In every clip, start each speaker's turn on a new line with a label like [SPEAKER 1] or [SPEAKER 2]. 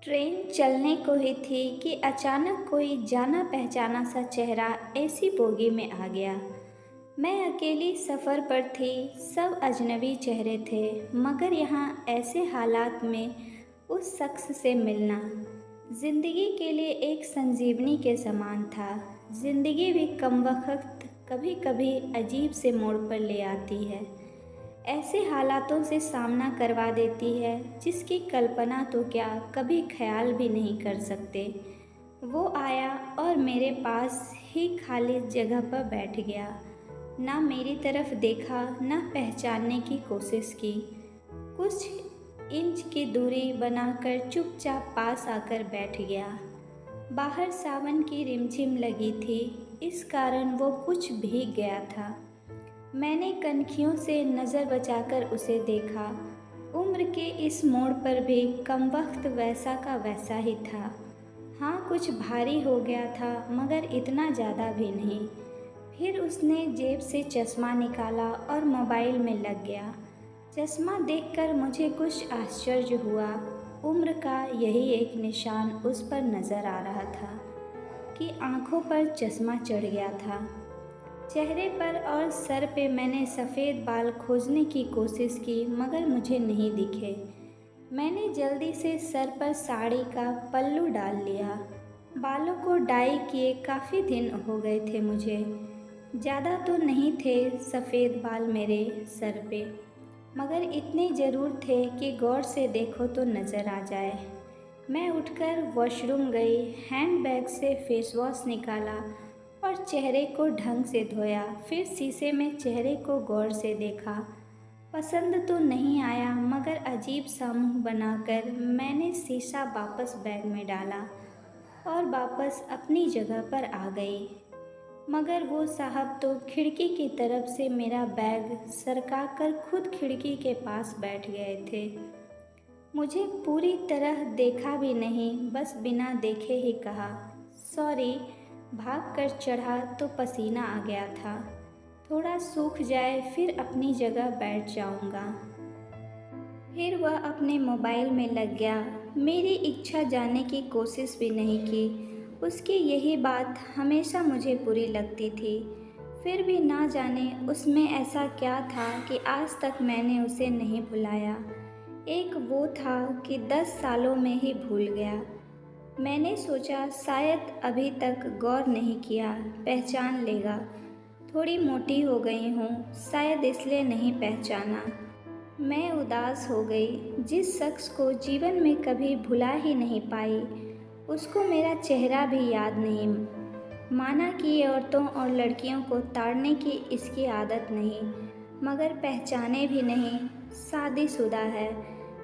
[SPEAKER 1] Train चलने को ही थी कि अचानक कोई जाना पहचाना सा चेहरा ऐसी बोगी में आ गया। मैं अकेली सफ़र पर थी, सब अजनबी चेहरे थे, मगर यहाँ ऐसे हालात में उस शख्स से मिलना ज़िंदगी के लिए एक संजीवनी के समान था। ज़िंदगी भी कमबख्त कभी कभी अजीब से मोड़ पर ले आती है, ऐसे हालातों से सामना करवा देती है जिसकी कल्पना तो क्या कभी ख्याल भी नहीं कर सकते। वो आया और मेरे पास ही खाली जगह पर बैठ गया। ना मेरी तरफ देखा, ना पहचानने की कोशिश की। कुछ इंच की दूरी बनाकर चुपचाप पास आकर बैठ गया। बाहर सावन की रिमझिम लगी थी, इस कारण वो कुछ भीग गया था। मैंने कनखियों से नज़र बचाकर उसे देखा। उम्र के इस मोड़ पर भी कमबख्त वैसा का वैसा ही था। हाँ, कुछ भारी हो गया था, मगर इतना ज़्यादा भी नहीं। फिर उसने जेब से चश्मा निकाला और मोबाइल में लग गया। चश्मा देखकर मुझे कुछ आश्चर्य हुआ। उम्र का यही एक निशान उस पर नज़र आ रहा था कि आंखों पर चश्मा चढ़ गया था। चेहरे पर और सर पे मैंने सफ़ेद बाल खोजने की कोशिश की, मगर मुझे नहीं दिखे। मैंने जल्दी से सर पर साड़ी का पल्लू डाल लिया। बालों को डाई किए काफ़ी दिन हो गए थे मुझे। ज़्यादा तो नहीं थे सफ़ेद बाल मेरे सर पे, मगर इतने ज़रूर थे कि गौर से देखो तो नज़र आ जाए। मैं उठकर वॉशरूम गई, हैंडबैग से फेस वॉश निकाला और चेहरे को ढंग से धोया। फिर शीशे में चेहरे को गौर से देखा। पसंद तो नहीं आया, मगर अजीब सा मुंह बनाकर मैंने शीशा वापस बैग में डाला और वापस अपनी जगह पर आ गई। मगर वो साहब तो खिड़की की तरफ से मेरा बैग सरकाकर खुद खिड़की के पास बैठ गए थे। मुझे पूरी तरह देखा भी नहीं, बस बिना देखे ही कहा, सॉरी। भाग कर चढ़ा तो पसीना आ गया था। थोड़ा सूख जाए फिर अपनी जगह बैठ जाऊंगा। फिर वह अपने मोबाइल में लग गया। मेरी इच्छा जानने की कोशिश भी नहीं की। उसकी यही बात हमेशा मुझे बुरी लगती थी। फिर भी ना जाने उसमें ऐसा क्या था कि आज तक मैंने उसे नहीं भुलाया। एक वो था कि 10 सालों में ही भूल गया। मैंने सोचा शायद अभी तक गौर नहीं किया, पहचान लेगा। थोड़ी मोटी हो गई हूँ, शायद इसलिए नहीं पहचाना। मैं उदास हो गई। जिस शख्स को जीवन में कभी भुला ही नहीं पाई, उसको मेरा चेहरा भी याद नहीं। माना कि ये औरतों और लड़कियों को ताड़ने की इसकी आदत नहीं, मगर पहचाने भी नहीं। शादीशुदा है,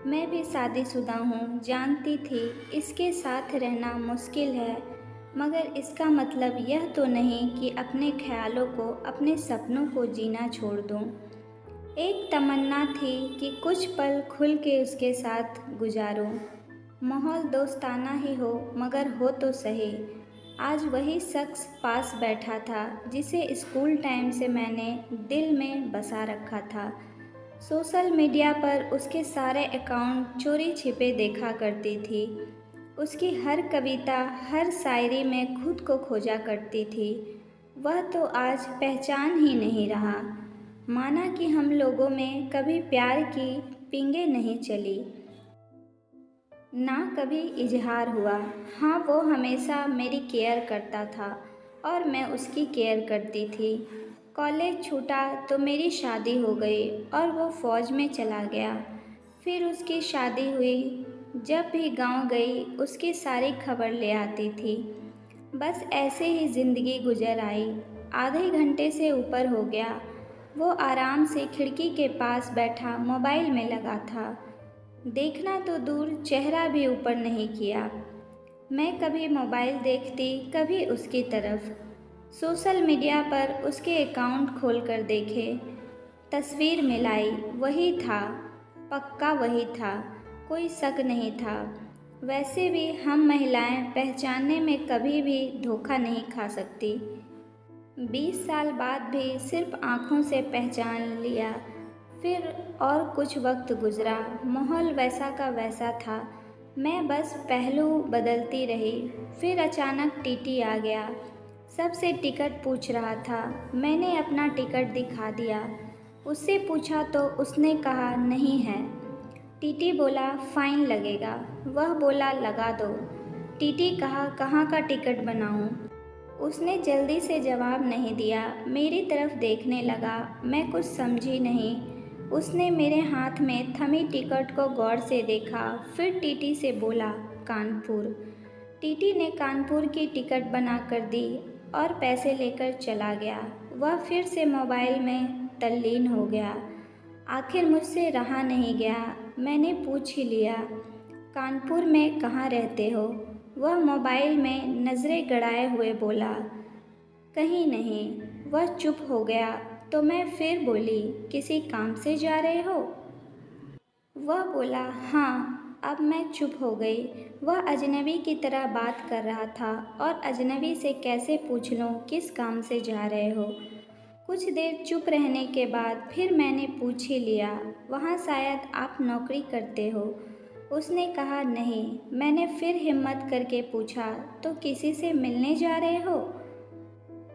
[SPEAKER 1] मैं भी शादीशुदा हूँ। जानती थी इसके साथ रहना मुश्किल है, मगर इसका मतलब यह तो नहीं कि अपने ख्यालों को, अपने सपनों को जीना छोड़ दूँ। एक तमन्ना थी कि कुछ पल खुल के उसके साथ गुजारूँ। माहौल दोस्ताना ही हो, मगर हो तो सही। आज वही शख्स पास बैठा था जिसे स्कूल टाइम से मैंने दिल में बसा रखा था। सोशल मीडिया पर उसके सारे अकाउंट चोरी छिपे देखा करती थी। उसकी हर कविता, हर शायरी में खुद को खोजा करती थी। वह तो आज पहचान ही नहीं रहा। माना कि हम लोगों में कभी प्यार की पींगे नहीं चली, ना कभी इजहार हुआ। हाँ, वो हमेशा मेरी केयर करता था और मैं उसकी केयर करती थी। कॉलेज छूटा तो मेरी शादी हो गई और वो फ़ौज में चला गया। फिर उसकी शादी हुई। जब भी गांव गई उसकी सारी खबर ले आती थी। बस ऐसे ही ज़िंदगी गुजर आई। आधे घंटे से ऊपर हो गया। वो आराम से खिड़की के पास बैठा मोबाइल में लगा था। देखना तो दूर, चेहरा भी ऊपर नहीं किया। मैं कभी मोबाइल देखती, कभी उसकी तरफ। सोशल मीडिया पर उसके अकाउंट खोलकर देखे, तस्वीर मिलाई, वही था, पक्का वही था, कोई शक नहीं था। वैसे भी हम महिलाएं पहचानने में कभी भी धोखा नहीं खा सकती। 20 साल बाद भी सिर्फ आँखों से पहचान लिया। फिर और कुछ वक्त गुजरा, माहौल वैसा का वैसा था। मैं बस पहलू बदलती रही। फिर अचानक टीटी आ गया। सबसे टिकट पूछ रहा था। मैंने अपना टिकट दिखा दिया। उससे पूछा तो उसने कहा नहीं है। टीटी बोला फ़ाइन लगेगा। वह बोला लगा दो। टीटी कहा कहाँ का टिकट बनाऊँ? उसने जल्दी से जवाब नहीं दिया। मेरी तरफ देखने लगा। मैं कुछ समझी नहीं। उसने मेरे हाथ में थमी टिकट को गौर से देखा। फिर टीटी से बोला कानपुर। टीटी ने कानपुर की टिकट बना कर दी और पैसे लेकर चला गया। वह फिर से मोबाइल में तल्लीन हो गया। आखिर मुझसे रहा नहीं गया। मैंने पूछ ही लिया कानपुर में कहाँ रहते हो? वह मोबाइल में नज़रें गड़ाए हुए बोला कहीं नहीं। वह चुप हो गया तो मैं फिर बोली किसी काम से जा रहे हो? वह बोला हाँ। अब मैं चुप हो गई। वह अजनबी की तरह बात कर रहा था और अजनबी से कैसे पूछ लूँ किस काम से जा रहे हो। कुछ देर चुप रहने के बाद फिर मैंने पूछ ही लिया वहाँ शायद आप नौकरी करते हो? उसने कहा नहीं। मैंने फिर हिम्मत करके पूछा तो किसी से मिलने जा रहे हो?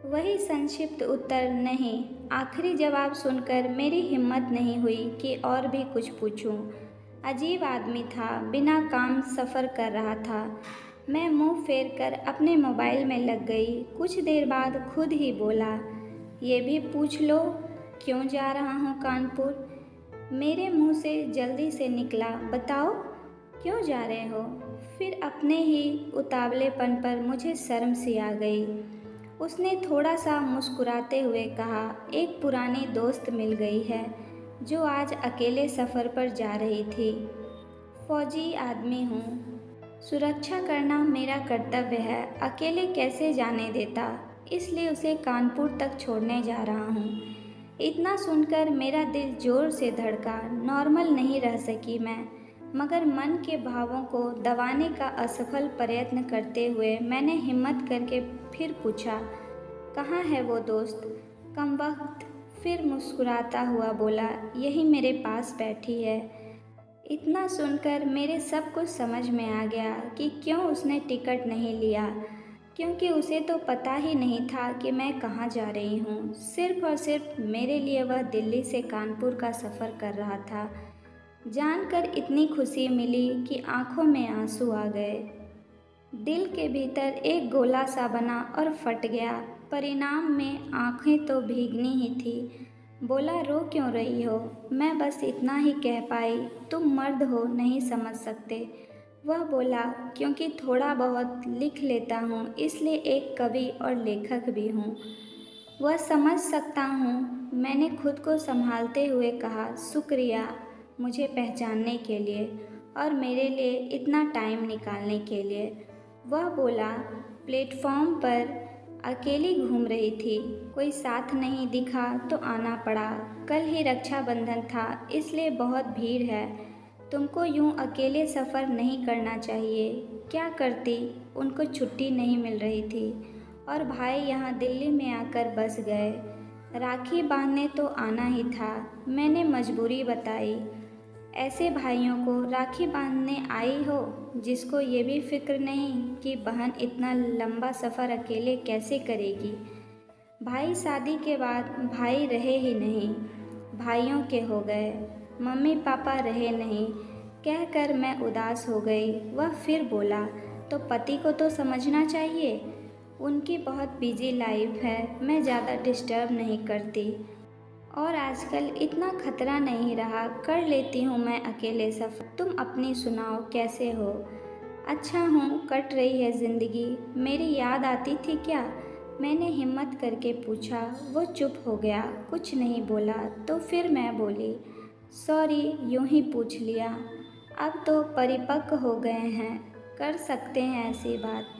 [SPEAKER 1] वही संक्षिप्त उत्तर नहीं। आखिरी जवाब सुनकर मेरी हिम्मत नहीं हुई कि और भी कुछ पूछूं। अजीब आदमी था। बिना काम सफ़र कर रहा था। मैं मुंह फेर कर अपने मोबाइल में लग गई। कुछ देर बाद खुद ही बोला ये भी पूछ लो क्यों जा रहा हूँ कानपुर? मेरे मुंह से जल्दी से निकला बताओ क्यों जा रहे हो? फिर अपने ही उतावलेपन पर मुझे शर्म सी आ गई। उसने थोड़ा सा मुस्कुराते हुए कहा एक पुरानी दोस्त मिल गई है जो आज अकेले सफ़र पर जा रही थी। फौजी आदमी हूँ। सुरक्षा करना मेरा कर्तव्य है। अकेले कैसे जाने देता, इसलिए उसे कानपुर तक छोड़ने जा रहा हूँ। इतना सुनकर मेरा दिल जोर से धड़का। नॉर्मल नहीं रह सकी मैं, मगर मन के भावों को दबाने का असफल प्रयत्न करते हुए मैंने हिम्मत करके फिर पूछा कहाँ है वो दोस्त? कमबख्त फिर मुस्कुराता हुआ बोला यही मेरे पास बैठी है। इतना सुनकर मेरे सब कुछ समझ में आ गया कि क्यों उसने टिकट नहीं लिया, क्योंकि उसे तो पता ही नहीं था कि मैं कहाँ जा रही हूँ। सिर्फ और सिर्फ मेरे लिए वह दिल्ली से कानपुर का सफ़र कर रहा था। जानकर इतनी खुशी मिली कि आंखों में आंसू आ गए। दिल के भीतर एक गोला सा बना और फट गया। परिणाम में आंखें तो भीगनी ही थी। बोला रो क्यों रही हो? मैं बस इतना ही कह पाई तुम मर्द हो नहीं समझ सकते। वह बोला क्योंकि थोड़ा बहुत लिख लेता हूँ इसलिए एक कवि और लेखक भी हूँ। वह समझ सकता हूँ। मैंने खुद को संभालते हुए कहा शुक्रिया मुझे पहचानने के लिए और मेरे लिए इतना टाइम निकालने के लिए। वह बोला प्लेटफॉर्म पर अकेली घूम रही थी, कोई साथ नहीं दिखा तो आना पड़ा। कल ही रक्षाबंधन था इसलिए बहुत भीड़ है। तुमको यूं अकेले सफ़र नहीं करना चाहिए। क्या करती, उनको छुट्टी नहीं मिल रही थी और भाई यहाँ दिल्ली में आकर बस गए। राखी बांधने तो आना ही था। मैंने मजबूरी बताई। ऐसे भाइयों को राखी बांधने आई हो जिसको ये भी फिक्र नहीं कि बहन इतना लंबा सफ़र अकेले कैसे करेगी। भाई शादी के बाद भाई रहे ही नहीं, भाइयों के हो गए, मम्मी पापा रहे नहीं। कहकर मैं उदास हो गई। वह फिर बोला तो पति को तो समझना चाहिए, उनकी बहुत बिजी लाइफ है, मैं ज़्यादा डिस्टर्ब नहीं करती और आजकल इतना खतरा नहीं रहा, कर लेती हूँ मैं अकेले सफ़र। तुम अपनी सुनाओ कैसे हो? अच्छा हूँ, कट रही है ज़िंदगी। मेरी याद आती थी क्या? मैंने हिम्मत करके पूछा। वो चुप हो गया, कुछ नहीं बोला। तो फिर मैं बोली सॉरी, यूँ ही पूछ लिया। अब तो परिपक्व हो गए हैं, कर सकते हैं ऐसी बात।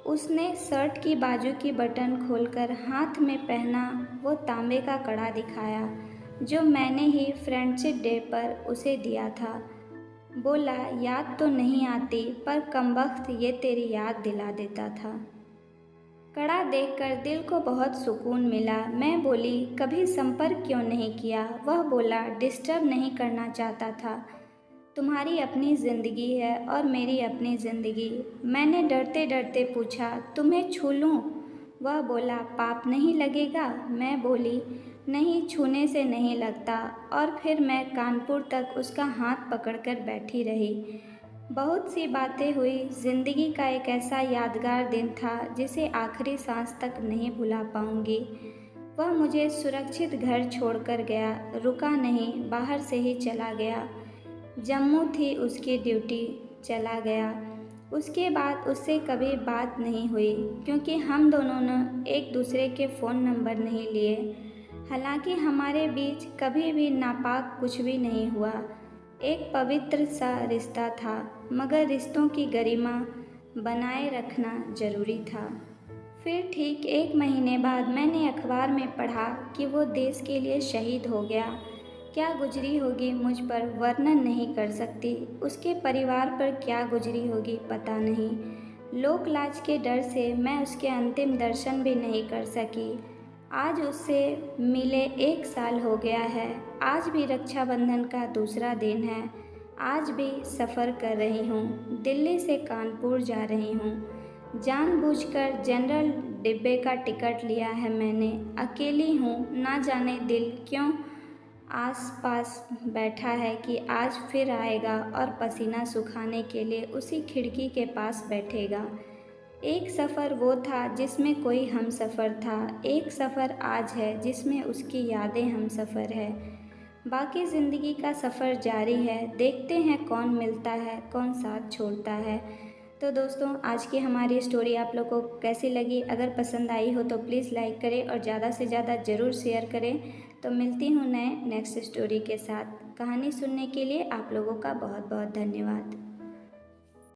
[SPEAKER 1] उसने शर्ट की बाजू की बटन खोलकर हाथ में पहना वो तांबे का कड़ा दिखाया जो मैंने ही फ्रेंडशिप डे पर उसे दिया था। बोला याद तो नहीं आती पर कमबख्त ये तेरी याद दिला देता था। कड़ा देखकर दिल को बहुत सुकून मिला। मैं बोली कभी संपर्क क्यों नहीं किया? वह बोला डिस्टर्ब नहीं करना चाहता था। तुम्हारी अपनी ज़िंदगी है और मेरी अपनी ज़िंदगी। मैंने डरते डरते पूछा, तुम्हें छू लूँ? वह बोला, पाप नहीं लगेगा? मैं बोली, नहीं, छूने से नहीं लगता। और फिर मैं कानपुर तक उसका हाथ पकड़कर बैठी रही। बहुत सी बातें हुई। ज़िंदगी का एक ऐसा यादगार दिन था जिसे आखिरी सांस तक नहीं भुला पाऊंगी। वह मुझे सुरक्षित घर छोड़कर गया, रुका नहीं, बाहर से ही चला गया। जम्मू थी उसकी ड्यूटी, चला गया। उसके बाद उससे कभी बात नहीं हुई, क्योंकि हम दोनों ने एक दूसरे के फ़ोन नंबर नहीं लिए। हालांकि हमारे बीच कभी भी नापाक कुछ भी नहीं हुआ। एक पवित्र सा रिश्ता था, मगर रिश्तों की गरिमा बनाए रखना जरूरी था। फिर ठीक 1 महीने बाद मैंने अखबार में पढ़ा कि वो देश के लिए शहीद हो गया। क्या गुजरी होगी मुझ पर वर्णन नहीं कर सकती, उसके परिवार पर क्या गुजरी होगी पता नहीं। लोक लाज के डर से मैं उसके अंतिम दर्शन भी नहीं कर सकी। आज उससे मिले 1 साल हो गया है। आज भी रक्षाबंधन का दूसरा दिन है। आज भी सफ़र कर रही हूँ, दिल्ली से कानपुर जा रही हूँ। जानबूझकर जनरल डिब्बे का टिकट लिया है मैंने। अकेली हूँ, ना जाने दिल क्यों आस-पास बैठा है कि आज फिर आएगा और पसीना सुखाने के लिए उसी खिड़की के पास बैठेगा। एक सफ़र वो था जिसमें कोई हमसफ़र था, एक सफ़र आज है जिसमें उसकी यादें हमसफ़र है। बाकी ज़िंदगी का सफ़र जारी है, देखते हैं कौन मिलता है, कौन साथ छोड़ता है। तो दोस्तों, आज की हमारी स्टोरी आप लोग को कैसी लगी? अगर पसंद आई हो तो प्लीज़ लाइक करें और ज़्यादा से ज़्यादा ज़रूर शेयर करें। तो मिलती हूँ नए नेक्स्ट स्टोरी के साथ। कहानी सुनने के लिए आप लोगों का बहुत बहुत धन्यवाद।